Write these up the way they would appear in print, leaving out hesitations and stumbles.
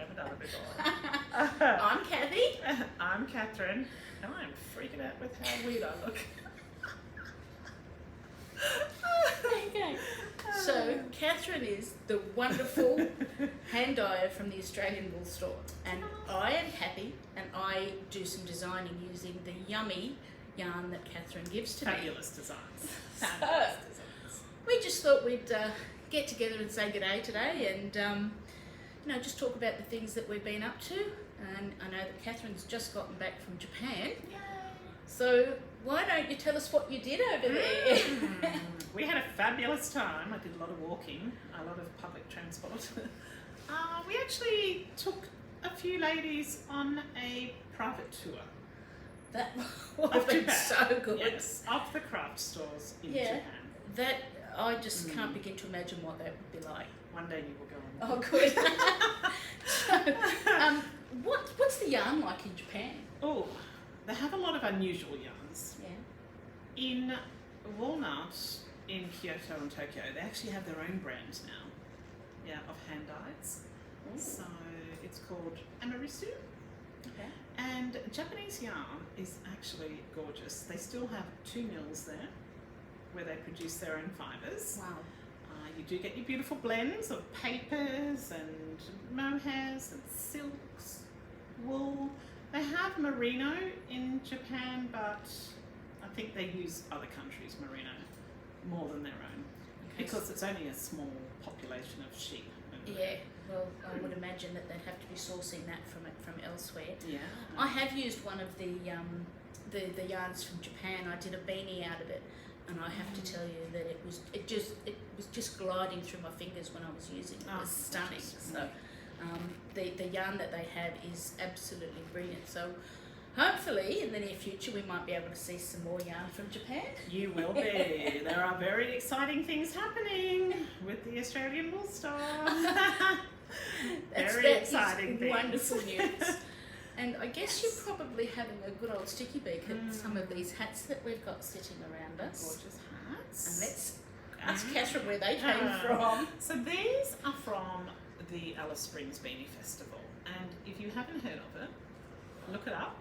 never done it before. I'm Kathy. I'm Catherine, and I'm freaking out with how weird I look. Okay. So Catherine is the wonderful hand dyer from the Australian Wool Store, and I am Kathy, and I do some designing using the yummy yarn that Catherine gives to me. Fabulous designs. So, Fabulous designs. we just thought we'd get together and say good day today, and just talk about the things that we've been up to. And I know that Catherine's just gotten back from Japan. Yay. So why don't you tell us what you did over there? We had a fabulous time. I did a lot of walking, a lot of public transport. We actually took a few ladies on a private tour. That would have been so good. Yes, of the craft stores in Japan. That I just can't begin to imagine what that would be like. One day you will go on. Oh, good. So, what's the yarn like in Japan? Oh, they have a lot of unusual yarns. Yeah. In Walnut, in Kyoto and Tokyo, they actually have their own brand now. Yeah, of hand dyes. Ooh. So it's called Amarisu. Okay. And Japanese yarn is actually gorgeous. They still have 2 mills there where they produce their own fibres. Wow. You do get your beautiful blends of papers and mohairs and silks, wool. They have merino in Japan, but I think they use other countries' merino more than their own because it's only a small population of sheep. Yeah, well, I would imagine that they'd have to be sourcing that from elsewhere. Yeah. I have used one of the yarns from Japan. I did a beanie out of it, and I have to tell you that it was just gliding through my fingers when I was using it. It was stunning. So the yarn that they have is absolutely brilliant. So hopefully in the near future we might be able to see some more yarn from Japan. You will be. There are very exciting things happening with the Australian Wool Store. Very exciting things. Wonderful news. And I guess you're probably having a good old sticky beak at some of these hats that we've got sitting around us. Gorgeous hats. And let's ask Catherine where they came from. So these are from the Alice Springs Beanie Festival. And if you haven't heard of it, look it up.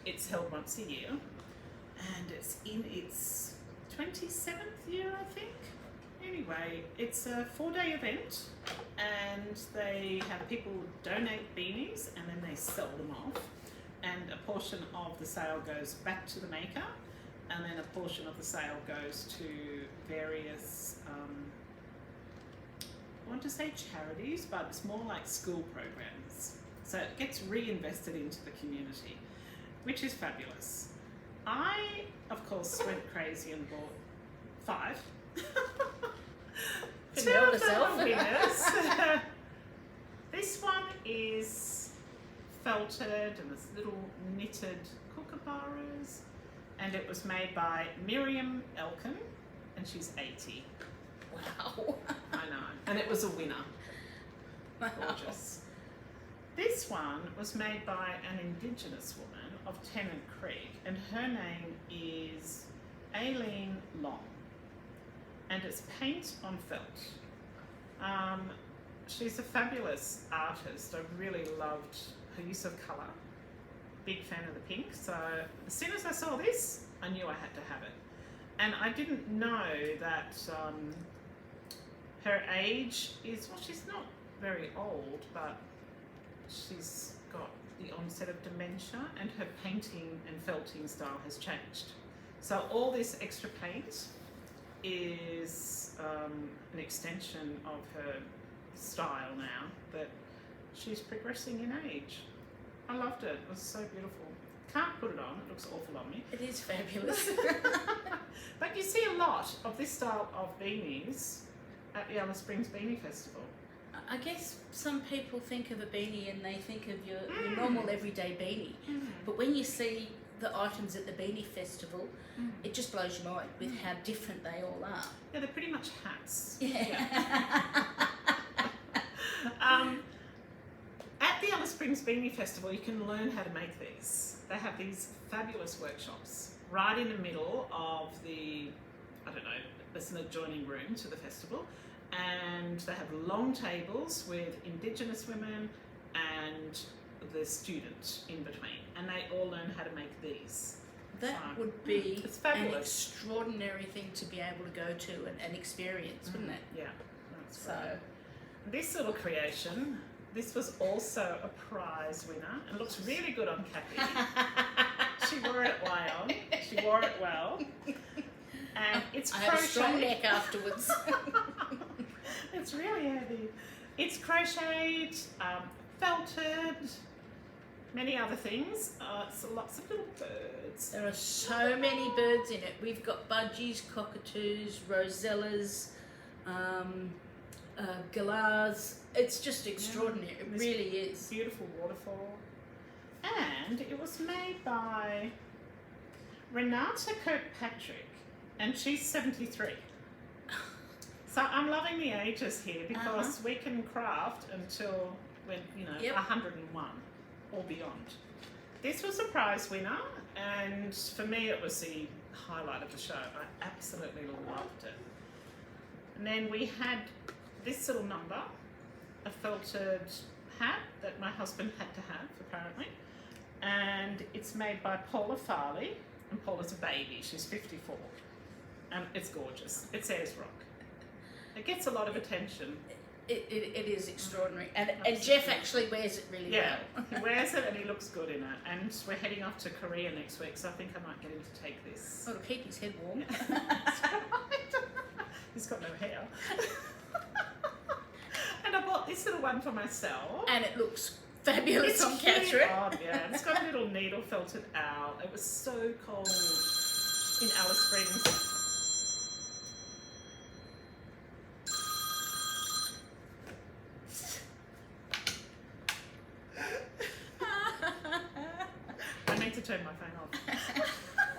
It's held once a year. And it's in its 27th year, I think. Anyway, it's a 4-day event, and they have people donate beanies and then they sell them off, and a portion of the sale goes back to the maker, and then a portion of the sale goes to various I want to say charities, but it's more like school programs, so it gets reinvested into the community, which is fabulous. I of course went crazy and bought 5. Two of them were winners. This one is felted and there's little knitted kookaburras, and it was made by Miriam Elkin, and she's 80. Wow. I know. And it was a winner. Wow. Gorgeous. This one was made by an Indigenous woman of Tennant Creek, and her name is Aileen Long. And it's paint on felt. She's a fabulous artist. I really loved her use of colour. Big fan of the pink. So as soon as I saw this, I knew I had to have it. And I didn't know that her age is, well, she's not very old, but she's got the onset of dementia, and her painting and felting style has changed. So all this extra paint is an extension of her style now, that she's progressing in age. I loved it. It was so beautiful. Can't put it on, it looks awful on me. It is fabulous. But you see a lot of this style of beanies at the Alice Springs Beanie Festival. I guess some people think of a beanie and they think of your normal everyday beanie. But when you see the items at the Beanie Festival, it just blows your mind with how different they all are. Yeah, they're pretty much hats. Yeah. At the Alice Springs Beanie Festival, you can learn how to make these. They have these fabulous workshops right in the middle of the, I don't know, it's an adjoining room to the festival, and they have long tables with Indigenous women and the student in between, and they all learn how to make these. That So, would be it's an fabulous. extraordinary thing to be able to go to and experience, wouldn't it? Yeah, that's So, right. This little creation, this was also a prize winner and looks really good on Kathy. She wore it well. She wore it well. And it's I have a strong crocheted. neck afterwards. It's really heavy. It's crocheted, felted, many other things. It's lots of little birds. There are so many birds in it. We've got budgies, cockatoos, rosellas, galahs. It's just extraordinary. It This really is. Beautiful waterfall. And it was made by Renata Kirkpatrick, and she's 73. So I'm loving the ages here because we can craft until we're, Yep. 101 or beyond. This was a prize winner, and for me it was the highlight of the show. I absolutely loved it. And then we had this little number, a felted hat that my husband had to have, apparently. And it's made by Paula Farley, and Paula's a baby, she's 54. And it's gorgeous. It says rock. It gets a lot of attention. It is extraordinary. And Absolutely. Jeff actually wears it really Yeah, well. he wears it and he looks good in it. And we're heading off to Korea next week, so I think I might get him to take this. Oh, to keep his head warm. That's right. He's got no hair. And I bought this little one for myself. And it looks fabulous on cute. Catherine. Oh, yeah. It's got a little needle felted out. It was so cold in Alice Springs. I need to turn my phone off.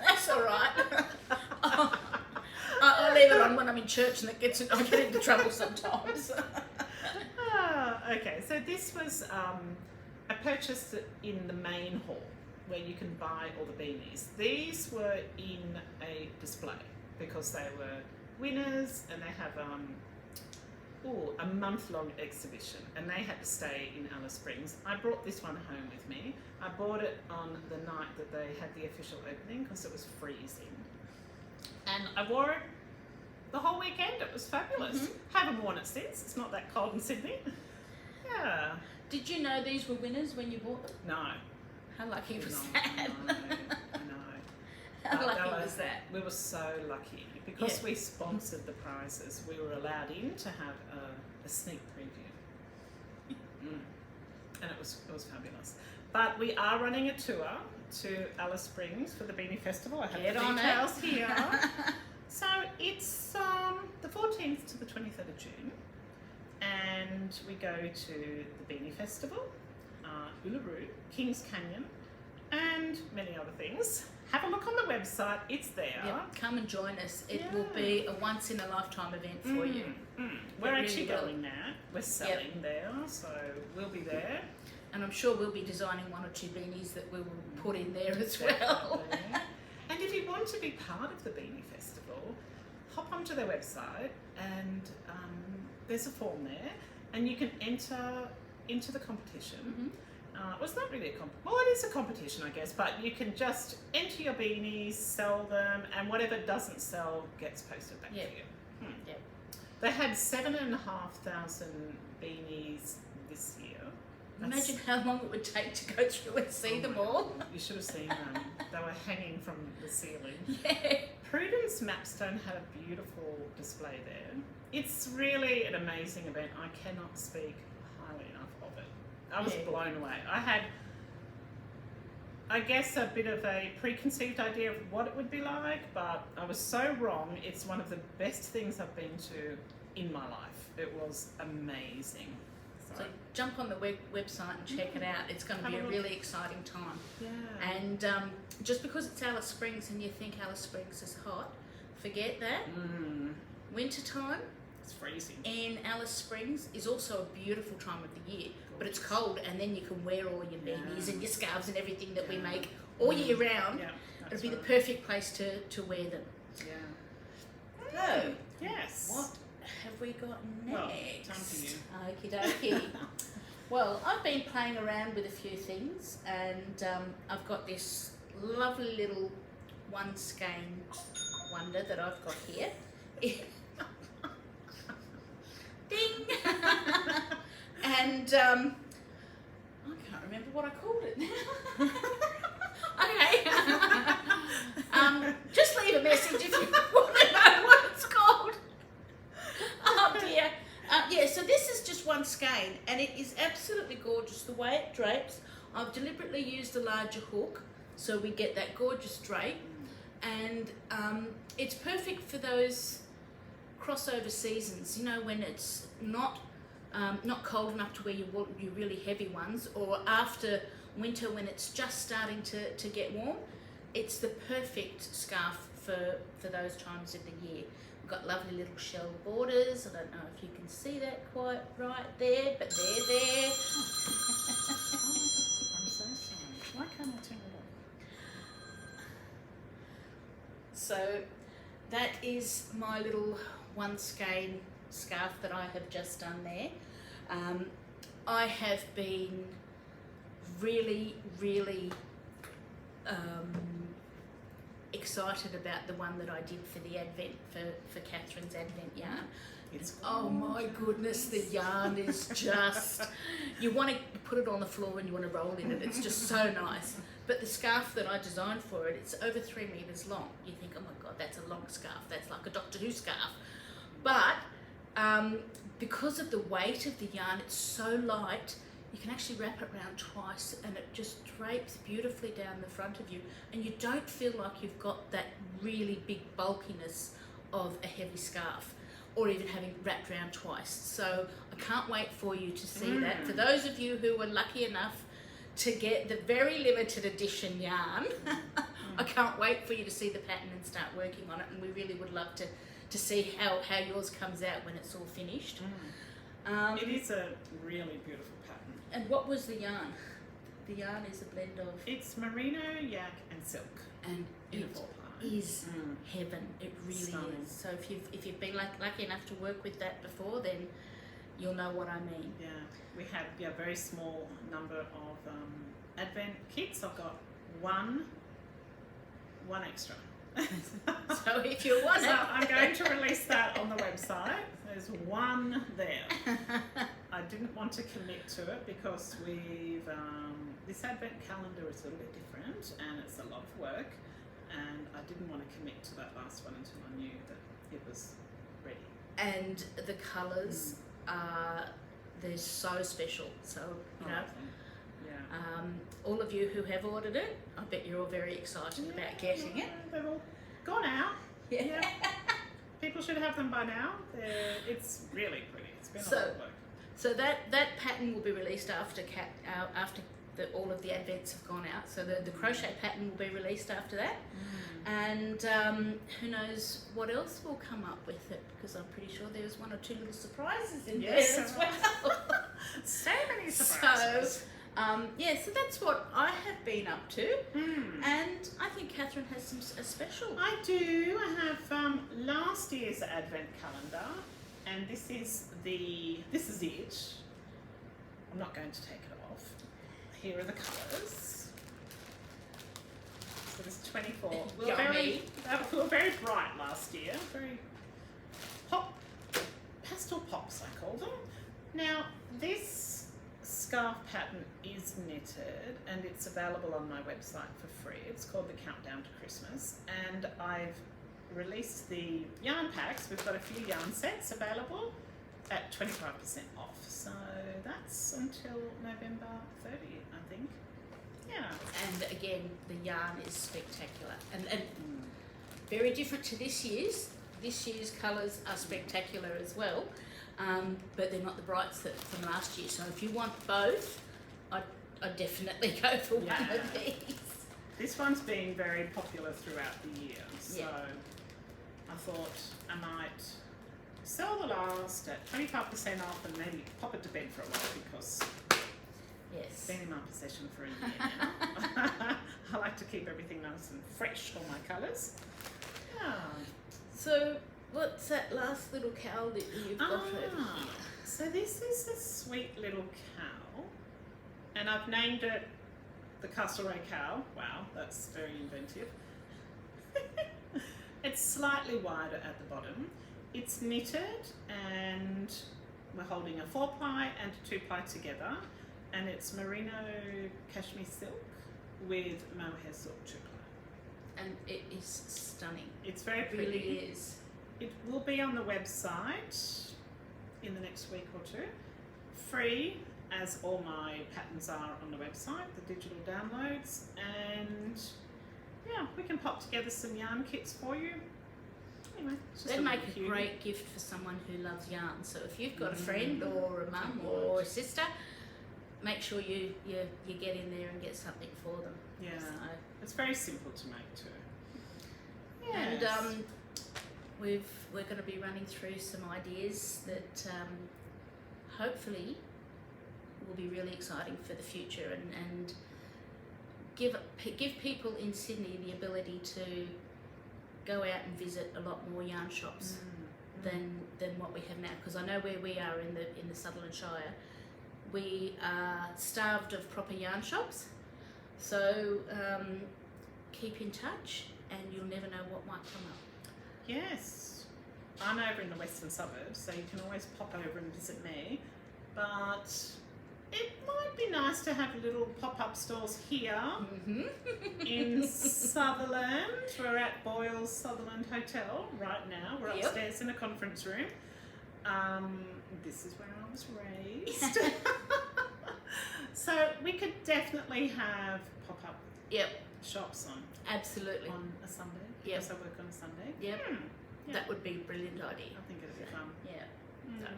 That's all right. I leave it on when I'm in church, and I get into trouble sometimes. Okay, so this was I purchased it in the main hall where you can buy all the beanies. These were in a display because they were winners, and they have a month-long exhibition, and they had to stay in Alice Springs. I brought this one home with me. I bought it on the night that they had the official opening because it was freezing, and I wore it the whole weekend. It was fabulous. Haven't worn it since. It's not that cold in Sydney. Yeah. Did you know these were winners when you bought them? No. How lucky was No, that? no. How But lucky they was that? We were so lucky because Yeah. we sponsored the prizes. We were allowed in to have a sneak preview, and it was fabulous. But we are running a tour to Alice Springs for the Beanie Festival. I have Get the on it. details here. So it's the 14th to the 23rd of June, and we go to the Beanie Festival, Uluru, Kings Canyon, and many other things. Have a look on the website, it's there. Yep, come and join us. It will be a once-in-a-lifetime event for you. We're It actually really will. going there. We're selling there, so we'll be there. And I'm sure we'll be designing one or two beanies that we will put in there as well. Definitely. And if you want to be part of the Beanie Festival, hop onto their website, and there's a form there, and you can enter into the competition. Well, it's not really a well, it is a competition, I guess, but you can just enter your beanies, sell them, and whatever doesn't sell gets posted back to you. Yep. They had 7,500 beanies this year. Imagine how long it would take to go through and see them all. You should have seen them. They were hanging from the ceiling. Yeah. Prudence Mapstone had a beautiful display there. It's really an amazing event. I cannot speak highly enough of it. I was blown away. I had, I guess, a bit of a preconceived idea of what it would be like, but I was so wrong. It's one of the best things I've been to in my life. It was amazing. So jump on the website and check it out. It's going to be a really exciting time. Yeah. And just because it's Alice Springs and you think Alice Springs is hot, forget that. Winter time It's freezing. in Alice Springs is also a beautiful time of the year, but it's cold, and then you can wear all your beanies and your scarves and everything that we make all year round. Yeah, It'll be the perfect place to wear them. Yeah. So, Yes. what have we got next? Well, time for you. Okie dokie. Well, I've been playing around with a few things, and I've got this lovely little one skein wonder that I've got here. Ding! And I can't remember what I called it now. Okay. Just leave a message if you want to know what it's called. Oh dear. Yeah, so this is just one skein, and it is absolutely gorgeous the way it drapes. I've deliberately used a larger hook so we get that gorgeous drape, and it's perfect for those crossover seasons, you know, when it's not cold enough to wear your really heavy ones, or after winter when it's just starting to get warm. It's the perfect scarf for those times of the year. We've got lovely little shell borders. I don't know if you can see that quite right there, but they're there. I'm so sorry. Why can't I turn it off? So that is my little one skein scarf that I have just done there. I have been really excited about the one that I did for the Advent, for Catherine's Advent yarn. It's Oh my goodness, the yarn is just, you want to put it on the floor and you want to roll in it. It's just so nice. But the scarf that I designed for it, it's over 3 meters long. You think, oh my God, that's a long scarf. That's like a Doctor Who scarf. But because of the weight of the yarn, it's so light, you can actually wrap it around twice and it just drapes beautifully down the front of you, and you don't feel like you've got that really big bulkiness of a heavy scarf, or even having wrapped around twice. So I can't wait for you to see that. For those of you who were lucky enough to get the very limited edition yarn, I can't wait for you to see the pattern and start working on it, and we really would love to see how yours comes out when it's all finished. It is a really beautiful pattern. And what was the yarn? The yarn is a blend of... It's merino, yak and silk. And Beautiful it is heaven. It really Stunning. is. So if you've been lucky enough to work with that before, then you'll know what I mean. Yeah, we have a very small number of Advent kits. I've got one extra. So if you want So it... I'm going to release that on the website. There's one there. I didn't want to commit to it because we've this Advent calendar is a little bit different and it's a lot of work, and I didn't want to commit to that last one until I knew that it was ready. And the colours are, they're so special. So, you know, all of you who have ordered it, I bet you're all very excited about getting it. They've all gone out. Yeah. People should have them by now. It's really pretty. It's been a lot of work. So that pattern will be released after all of the Advents have gone out. So the crochet pattern will be released after that. And who knows what else will come up with it, because I'm pretty sure there's 1 or 2 little surprises in there as well. So many surprises. So that's what I have been up to. And I think Catherine has a special. I do. I have last year's Advent calendar, and this is it. I'm not going to take it off. Here are the colours. So there's 24. We were very bright last year. Very pastel pops, I call them. Now this scarf pattern is knitted and it's available on my website for free. It's called the Countdown to Christmas, and I've released the yarn packs. We've got a few yarn sets available at 25% off. So that's until November 30th, I think. Yeah. And again, the yarn is spectacular and very different to this year's. This year's colours are spectacular as well, but they're not the brights from last year. So if you want both, I'd definitely go for one of these. This one's been very popular throughout the year, so I thought I might sell the last at 25% off and maybe pop it to bed for a while, because it's been in my possession for a year now. I like to keep everything nice and fresh, all my colours. So What's that last little cow that you've got over here? So this is a sweet little cow, and I've named it the Castlereagh cow. Wow, that's very inventive. It's slightly wider at the bottom. It's knitted, and we're holding a 4-ply and a 2-ply together, and it's merino cashmere silk with mohair silk 2-ply. And it is stunning. It's very It pretty. really is. It will be on the website in the next week or two. Free, as all my patterns are on the website, the digital downloads, and yeah, we can pop together some yarn kits for you. Anyway, it's just They'd a make little a cutie. great gift for someone who loves yarn. So if you've got a friend or a mum or a sister, make sure you get in there and get something for them. Yeah, So, it's very simple to make too. and Yes. we're going to be running through some ideas that hopefully will be really exciting for the future, and give people in Sydney the ability to go out and visit a lot more yarn shops than what we have now. Because I know where we are in the Sutherland Shire, we are starved of proper yarn shops. So keep in touch, and you'll never know what might come up. Yes, I'm over in the western suburbs, so you can always pop over and visit me. But it might be nice to have little pop-up stores here in Sutherland. We're at Boyle's Sutherland Hotel right now. We're Yep. upstairs in a conference room. This is where I was raised. So we could definitely have pop-up Yep, shops absolutely. on a Sunday. Yep. Because I work on a Sunday. Yep. Yeah. That would be a brilliant idea. I think it'd be fun. Yeah. Mm. So,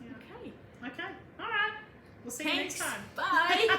Yeah. okay. Okay. All right. We'll see you next Thanks. time. Bye.